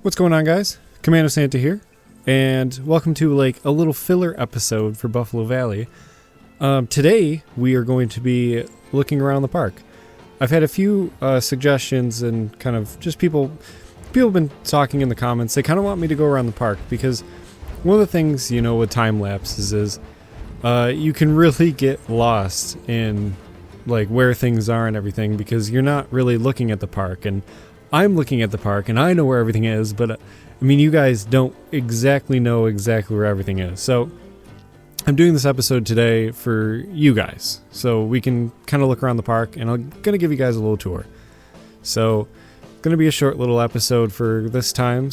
What's going on, guys? Commando Santa here, and welcome to like a little filler episode for Buffalo Valley. Today we are going to be looking around the park. I've had a few suggestions and kind of just people have been talking in the comments. They kind of want me to go around the park because one of the things, you know, with time lapses is you can really get lost in like where things are and everything because you're not really looking at the park. And I'm looking at the park and I know where everything is, but I mean, you guys don't exactly know exactly where everything is. So I'm doing this episode today for you guys so we can kind of look around the park, and I'm going to give you guys a little tour. So going to be a short little episode for this time,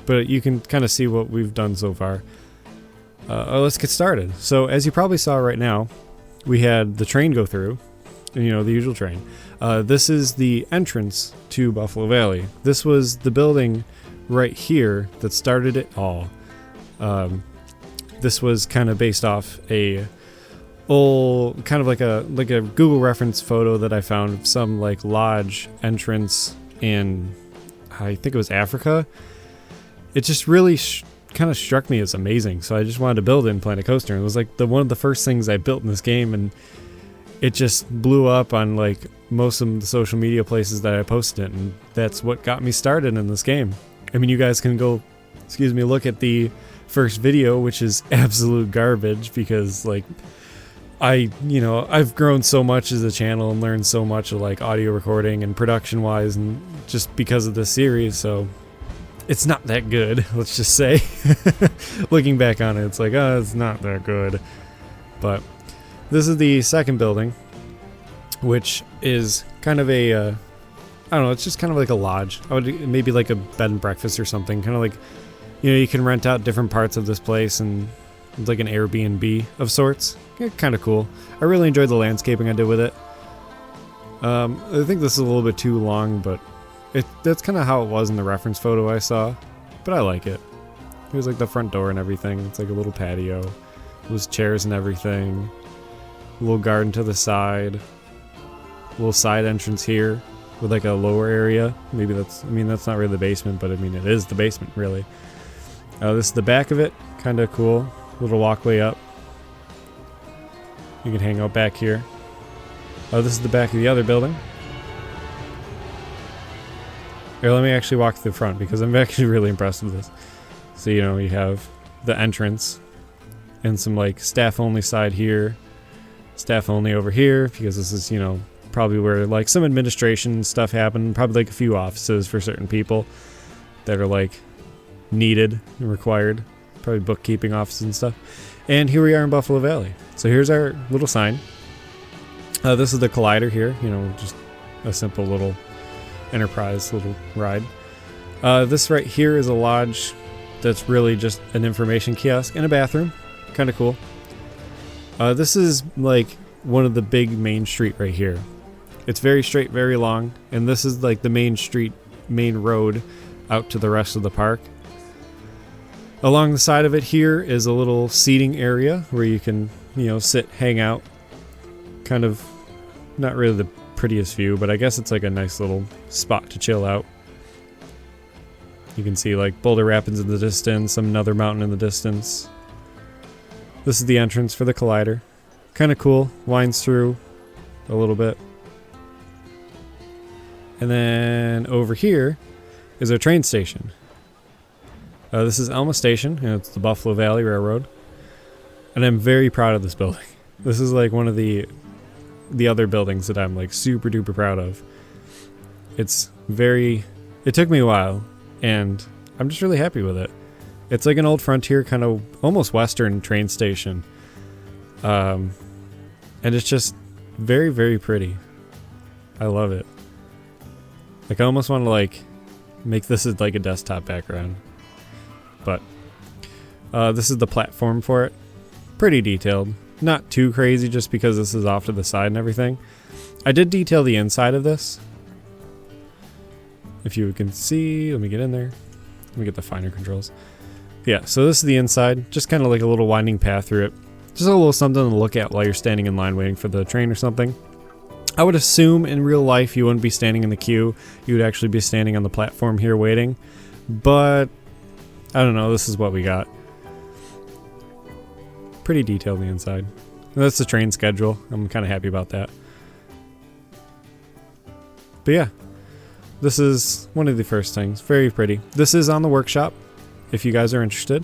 but you can kind of see what we've done so far. Let's get started. So as you probably saw right now, we had the train go through, you know, the usual train. This is the entrance to Buffalo Valley. This was the building right here that started it all. This was kind of based off a old, kind of like a Google reference photo that I found of some like lodge entrance in, I think it was Africa. It just really kind of struck me as amazing, so I just wanted to build it and plant a coaster. It was like one of the first things I built in this game, and it just blew up on like most of the social media places that I posted it, and that's what got me started in this game. I mean, you guys can go, look at the first video, which is absolute garbage because like I've grown so much as a channel and learned so much of like audio recording and production wise, and just because of this series, so it's not that good, let's just say. Looking back on it, it's like, oh, it's not that good. But this is the second building, which is kind of a, I don't know, it's just kind of like a lodge. Maybe like a bed and breakfast or something. Kind of like, you know, you can rent out different parts of this place, and it's like an Airbnb of sorts. Yeah, kind of cool. I really enjoyed the landscaping I did with it. I think this is a little bit too long, but that's kind of how it was in the reference photo I saw. But I like it. Here's like the front door and everything. It's like a little patio. There's chairs and everything. A little garden to the side. A little side entrance here with like a lower area. Maybe that's not really the basement, but I mean, it is the basement, really. This is the back of it. Kind of cool. Little walkway up. You can hang out back here. This is the back of the other building. Here, let me actually walk through the front because I'm actually really impressed with this. So, you know, you have the entrance and some like staff only side here. Staff only over here because this is, you know, probably where like some administration stuff happened. Probably like a few offices for certain people that are like needed and required. Probably bookkeeping offices and stuff. And here we are in Buffalo Valley. So here's our little sign. This is the collider here. You know, just a simple little enterprise little ride. This right here is a lodge that's really just an information kiosk and a bathroom. Kind of cool. This is like one of the big main street right here. It's very straight, very long, and this is like the main street, main road out to the rest of the park. Along the side of it here is a little seating area where you can, you know, sit, hang out. Kind of not really the prettiest view, but I guess it's like a nice little spot to chill out. You can see like Boulder Rapids in the distance, another mountain in the distance. This is the entrance for the collider. Kind of cool. Winds through a little bit. And then over here is our train station. This is Elma Station, and it's the Buffalo Valley Railroad. And I'm very proud of this building. This is like one of the other buildings that I'm like super duper proud of. It took me a while, and I'm just really happy with it. It's like an old frontier, kind of almost western train station. And it's just very, very pretty. I love it. Like, I almost want to like make this as like a desktop background. But this is the platform for it. Pretty detailed. Not too crazy just because this is off to the side and everything. I did detail the inside of this. If you can see, let me get in there. Let me get the finer controls. Yeah, so this is the inside. Just kind of like a little winding path through it. Just a little something to look at while you're standing in line waiting for the train or something. I would assume in real life you wouldn't be standing in the queue. You would actually be standing on the platform here waiting. But I don't know, this is what we got. Pretty detailed on the inside. And that's the train schedule. I'm kind of happy about that. But yeah, this is one of the first things. Very pretty. This is on the workshop, if you guys are interested.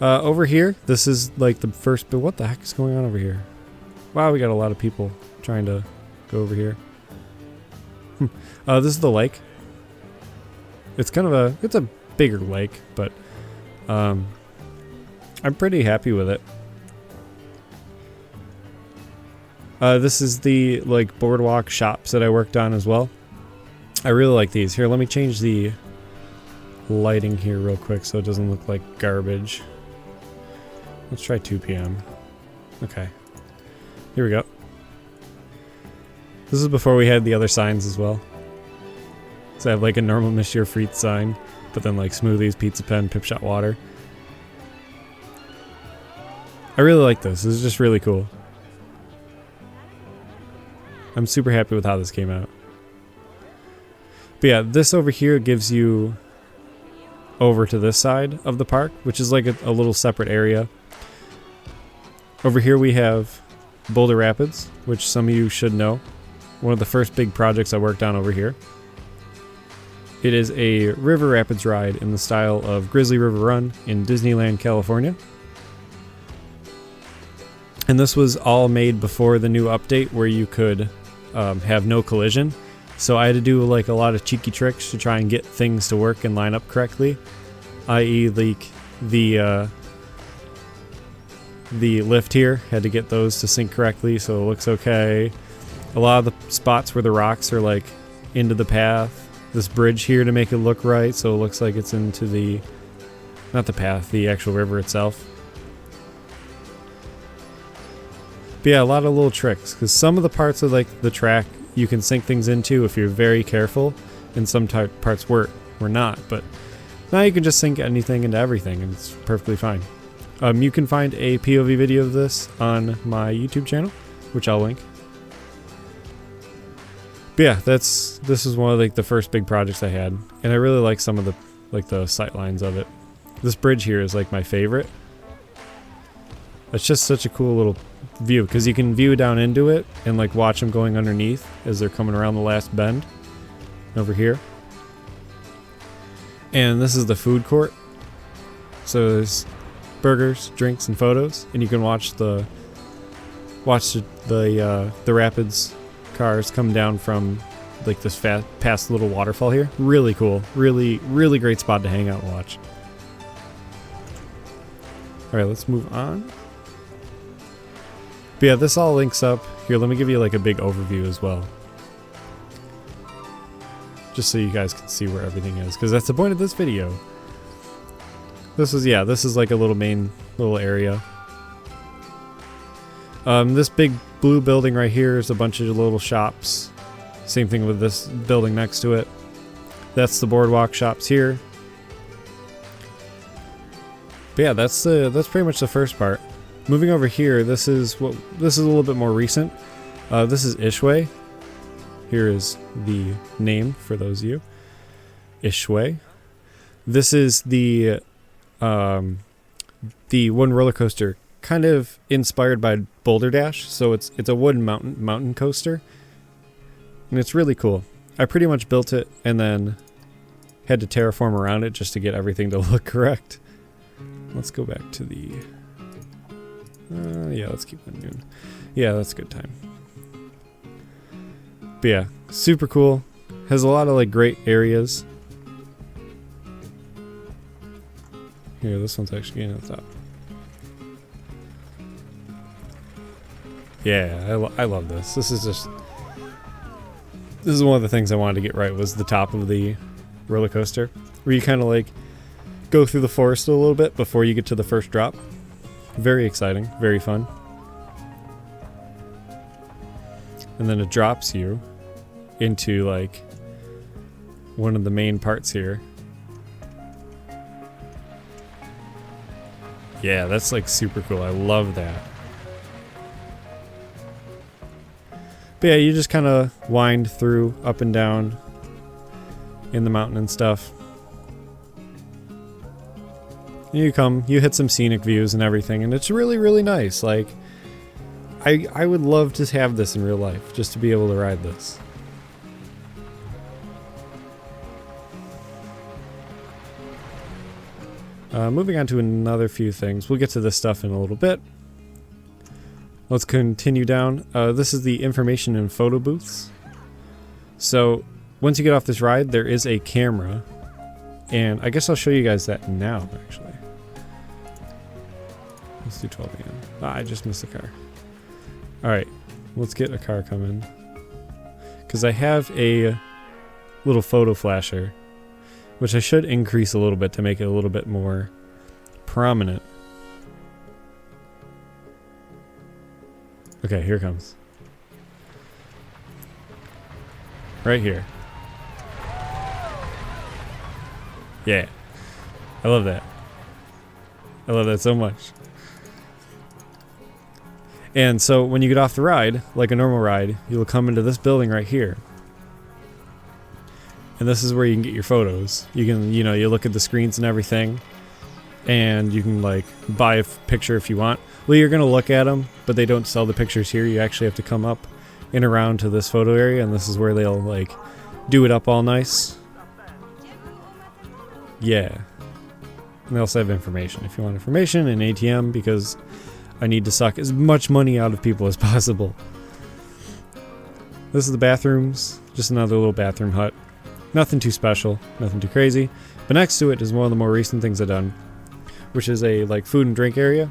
Over here, this is like the first, but what the heck is going on over here? Wow, we got a lot of people trying to go over here. This is the lake. It's kind of it's a bigger lake, but I'm pretty happy with it. This is the like boardwalk shops that I worked on as well. I really like these. Here, let me change the lighting here real quick so it doesn't look like garbage. Let's try 2 p.m. Okay. Here we go. This is before we had the other signs as well. So I have like a normal Monsieur Frites sign, but then like smoothies, pizza pen, pip shot water. I really like this. This is just really cool. I'm super happy with how this came out. But yeah, this over here gives you over to this side of the park, which is like a little separate area. Over here we have Boulder Rapids, which some of you should know. One of the first big projects I worked on over here. It is a river rapids ride in the style of Grizzly River Run in Disneyland, California. And this was all made before the new update where you could have no collision. So I had to do like a lot of cheeky tricks to try and get things to work and line up correctly. I.e. like the lift here, had to get those to sync correctly so it looks okay. A lot of the spots where the rocks are like into the path. This bridge here to make it look right so it looks like it's into the, not the path, the actual river itself. But yeah, a lot of little tricks, because some of the parts of like the track you can sink things into if you're very careful, and some parts were not, but now you can just sink anything into everything and it's perfectly fine. You can find a POV video of this on my YouTube channel, which I'll link. But yeah, this is one of like the first big projects I had, and I really like some of the sight lines of it. This bridge here is like my favorite. It's just such a cool little view because you can view down into it and like watch them going underneath as they're coming around the last bend over here. And this is the food court. So there's burgers, drinks, and photos, and you can watch the rapids cars come down from like this past little waterfall here. Really cool. Really, really great spot to hang out and watch. All right, let's move on. But yeah, this all links up. Here, let me give you like a big overview as well. Just so you guys can see where everything is, because that's the point of this video. This is like a little main little area. This big blue building right here is a bunch of little shops. Same thing with this building next to it. That's the boardwalk shops here. But yeah, that's pretty much the first part. Moving over here, this is a little bit more recent. This is Ishway. Here is the name for those of you. Ishway. This is the one roller coaster, kind of inspired by Boulder Dash. So it's a wooden mountain coaster, and it's really cool. I pretty much built it and then had to terraform around it just to get everything to look correct. Let's go back to the. Yeah, let's keep it noon. Yeah, that's a good time. But yeah, super cool. Has a lot of like great areas. Here, this one's actually getting at the top. Yeah, I love this. This is one of the things I wanted to get right, was the top of the roller coaster, where you kind of like go through the forest a little bit before you get to the first drop. Very exciting, very fun. And then it drops you into like one of the main parts here. Yeah, that's like super cool. I love that. But yeah, you just kind of wind through up and down in the mountain and stuff. And you hit some scenic views and everything, and it's really, really nice. Like, I would love to have this in real life, just to be able to ride this. Moving on to another few things. We'll get to this stuff in a little bit. Let's continue down. This is the information and photo booths. So, once you get off this ride, there is a camera. And I guess I'll show you guys that now, actually. Let's do 12 a.m. I just missed a car. Alright, let's get a car coming. Because I have a little photo flasher, which I should increase a little bit to make it a little bit more prominent. Okay, here it comes. Right here. Yeah. I love that. I love that so much. And so when you get off the ride, like a normal ride, you'll come into this building right here. And this is where you can get your photos. You can, you look at the screens and everything. And you can, like, buy a picture if you want. Well, you're going to look at them, but they don't sell the pictures here. You actually have to come up and around to this photo area. And this is where they'll, like, do it up all nice. Yeah. And they also have information. If you want information, an ATM, because I need to suck as much money out of people as possible. This is the bathrooms. Just another little bathroom hut. Nothing too special. Nothing too crazy. But next to it is one of the more recent things I've done, which is a, like, food and drink area.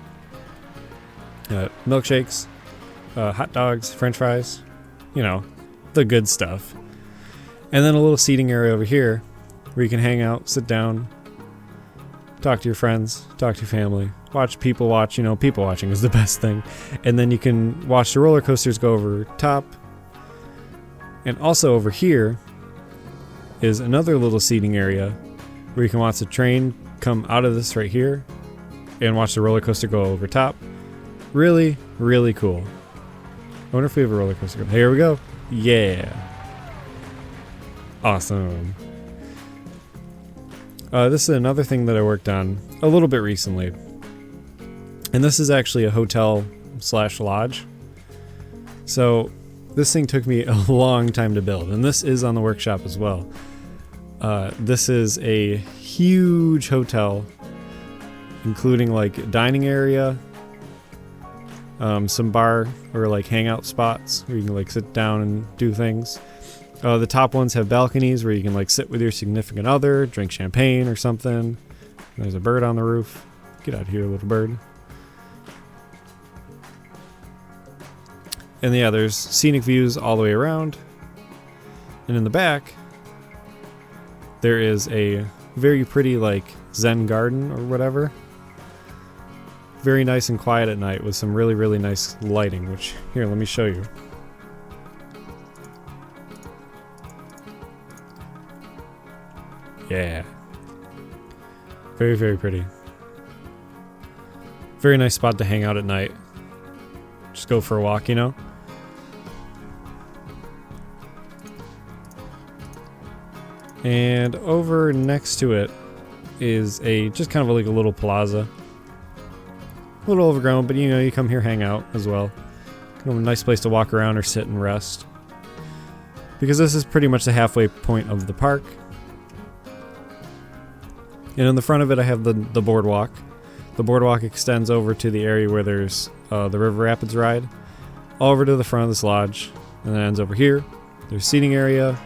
Milkshakes, hot dogs, french fries. The good stuff. And then a little seating area over here where you can hang out, sit down, talk to your friends, talk to your family, watch people watch. People watching is the best thing. And then you can watch the roller coasters go over top. And also over here is another little seating area where you can watch the train come out of this right here and watch the roller coaster go over top. Really, really cool. I wonder if we have a roller coaster. Here we go. Yeah. Awesome. This is another thing that I worked on a little bit recently. And this is actually a hotel/lodge. So this thing took me a long time to build. And this is on the workshop as well. This is a huge hotel, including, like, a dining area, some bar or, like, hangout spots where you can, like, sit down and do things. The top ones have balconies where you can, like, sit with your significant other, drink champagne or something. There's a bird on the roof. Get out of here, little bird. And yeah, there's scenic views all the way around. And in the back, there is a very pretty, like, Zen garden or whatever. Very nice and quiet at night with some really, really nice lighting, which, here, let me show you. Yeah. Very, very pretty. Very nice spot to hang out at night. Just go for a walk, And over next to it is just kind of like a little plaza. A little overgrown, but you come here, hang out as well. Kind of a nice place to walk around or sit and rest. Because this is pretty much the halfway point of the park. And in the front of it I have the boardwalk. The boardwalk extends over to the area where there's the River Rapids ride. All over to the front of this lodge. And then it ends over here. There's seating area.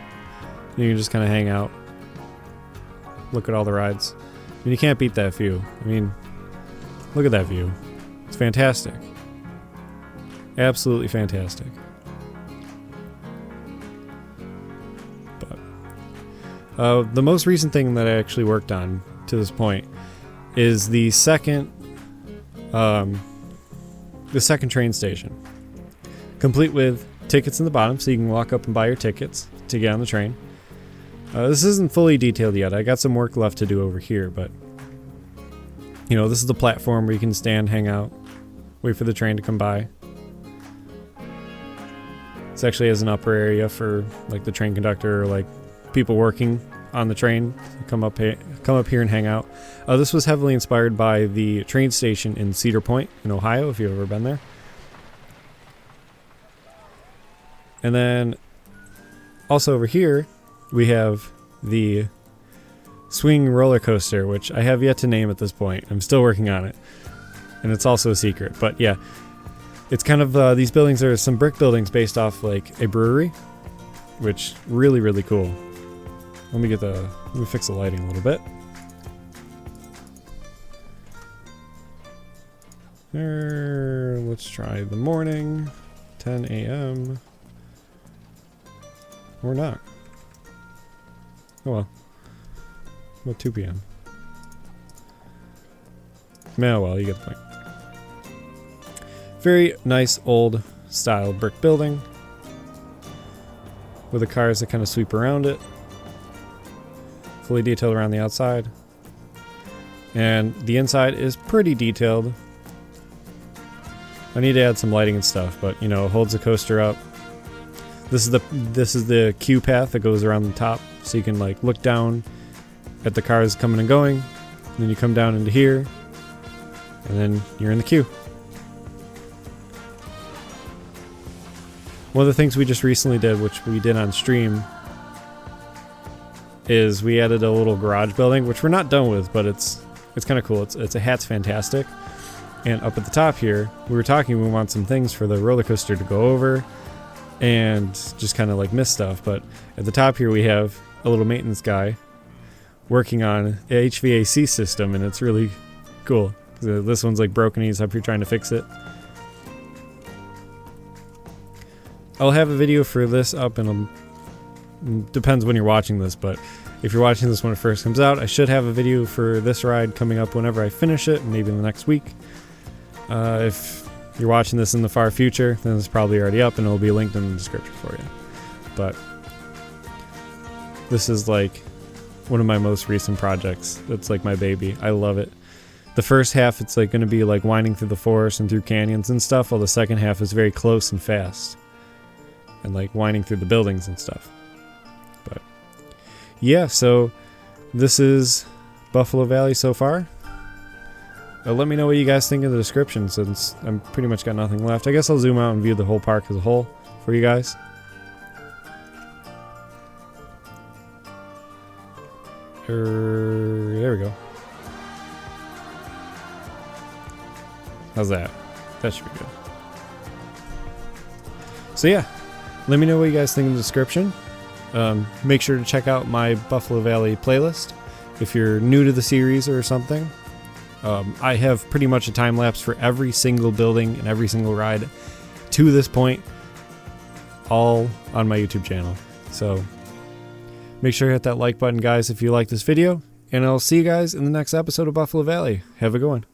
You can just kind of hang out. Look at all the rides. And you can't beat that view. I mean, look at that view. It's fantastic. Absolutely fantastic. But the most recent thing that I actually worked on to this point is the second train station, complete with tickets in the bottom, so you can walk up and buy your tickets to get on the train. This isn't fully detailed yet. I got some work left to do over here, but this is the platform where you can stand, hang out, wait for the train to come by. This actually has an upper area for like the train conductor or like people working on the train to come up here and hang out. This was heavily inspired by the train station in Cedar Point in Ohio, if you've ever been there. And then also over here we have the swing roller coaster, which I have yet to name at this point. I'm still working on it, and it's also a secret. But yeah, it's kind of these buildings are some brick buildings based off like a brewery, which really cool. Let me fix the lighting a little bit. Let's try the morning, 10 a.m. or not. Oh well. About 2 p.m. Yeah, well, you get the point. Very nice old style brick building with the cars that kind of sweep around it. Fully detailed around the outside. And the inside is pretty detailed. I need to add some lighting and stuff, but you know, it holds the coaster up. This is the queue path that goes around the top, so you can like look down at the cars coming and going. And then you come down into here, and then you're in the queue. One of the things we just recently did, which we did on stream, is we added a little garage building, which we're not done with, but it's kind of cool. It's a Hat's Fantastic. And up at the top here, we were talking we want some things for the roller coaster to go over and just kind of like miss stuff. But at the top here we have a little maintenance guy working on an HVAC system, and it's really cool. This one's like broken, he's up here trying to fix it. I'll have a video for this up in depends when you're watching this, but if you're watching this when it first comes out, I should have a video for this ride coming up whenever I finish it, maybe in the next week. If you're watching this in the far future, then it's probably already up and it'll be linked in the description for you. But this is like one of my most recent projects. It's like my baby. I love it. The first half, it's like going to be like winding through the forest and through canyons and stuff, while the second half is very close and fast and like winding through the buildings and stuff. But yeah, so this is Buffalo Valley so far. Let me know what you guys think in the description, since I'm pretty much got nothing left. I guess I'll zoom out and view the whole park as a whole for you guys. There we go. How's that? That should be good. So yeah, let me know what you guys think in the description. Make sure to check out my Buffalo Valley playlist if you're new to the series or something. I have pretty much a time lapse for every single building and every single ride to this point, all on my YouTube channel. So make sure to hit that like button, guys, if you like this video, and I'll see you guys in the next episode of Buffalo Valley. Have a good one.